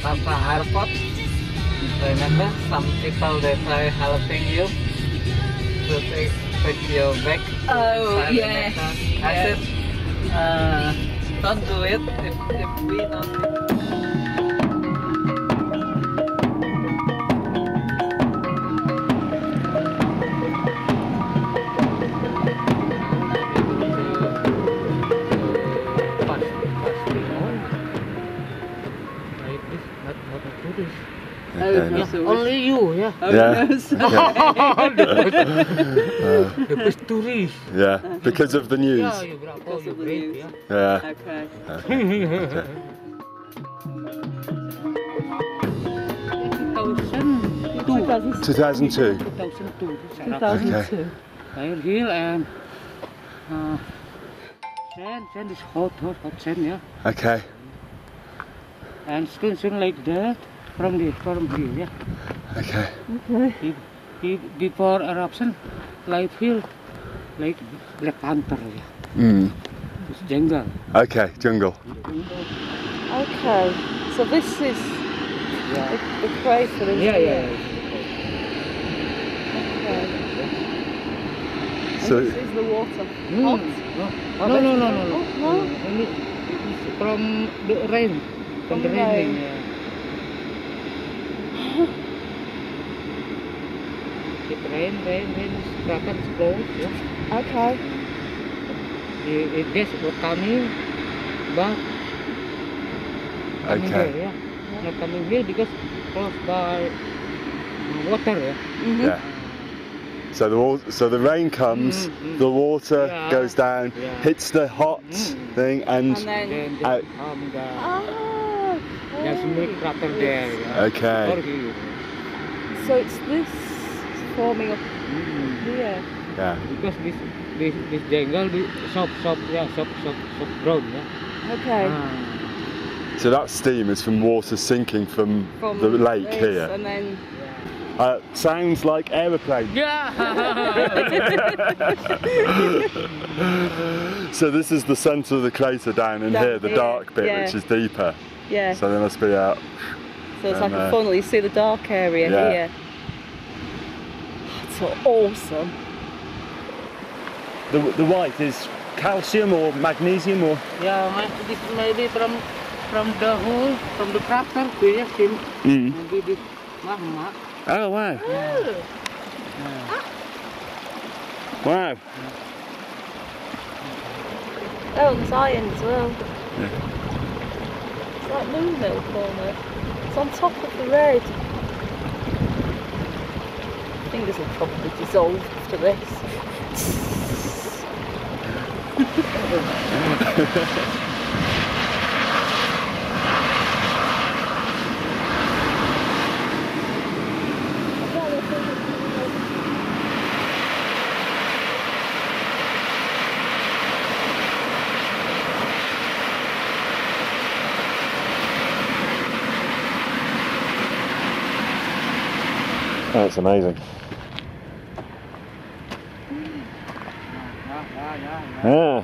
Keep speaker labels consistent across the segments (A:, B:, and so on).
A: Papa Airport. Remember some people that are helping you to take your bag?
B: Oh, yeah.
A: I said, don't do it if we don't.
B: Only you, yeah.
C: Yeah.
A: The best tourist.
C: Yeah, because of the news.
A: Yeah, you brought all your bread, yeah.
C: Yeah.
B: Okay.
C: Okay. 2002.
B: 2002.
C: Okay.
A: Fire hill and sand is hot sand, yeah.
C: Okay.
A: And soon like that from here, yeah.
C: Okay.
A: Before eruption, like feel like Black Panther, yeah.
C: Mm.
A: It's jungle.
C: Okay, jungle.
B: Okay. So this is the crater, isn't
A: Yeah,
B: it?
A: yeah.
B: Okay.
C: So,
B: And this is the water. Hot?
A: No.
B: No?
A: Only it's from the rain. From the rain. Yeah. It rain, crater is closed, yeah.
B: Okay.
A: It gets coming back. Coming
C: Okay.
A: here, yeah. Not coming here because close by water, yeah.
C: yeah. So the rain comes, the water
A: Yeah.
C: goes down,
A: Yeah.
C: hits the hot thing, and
B: And then...
C: out.
B: Ah,
A: There's a
B: okay.
A: big crater there, yeah.
C: Okay.
A: Or here.
B: So it's this forming up here.
C: Yeah.
A: Because this jungle, soft ground, yeah.
B: Okay.
C: So that steam is from water sinking from the lake
B: this,
C: here.
B: And then...
C: Sounds like aeroplane.
A: Yeah.
C: So this is the centre of the crater down in
B: Down
C: here, the
B: here,
C: dark bit,
B: yeah.
C: which is deeper.
B: Yeah.
C: So there must be out.
B: So it's like
C: and,
B: a funnel. You see the dark area
C: yeah.
B: here. That's so awesome.
C: The white is calcium or magnesium or?
A: Yeah, this maybe from the hole, from the crater, yeah, maybe this magma.
C: Oh wow.
B: Oh.
C: Wow.
B: Oh, there's iron as well.
C: Yeah.
B: It's like moon milk almost. It's on top of the red. Fingers will probably dissolve after this.
C: That's amazing. Yeah.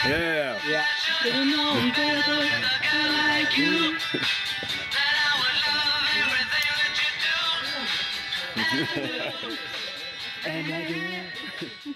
C: Yeah.
A: Yeah.
C: and I do.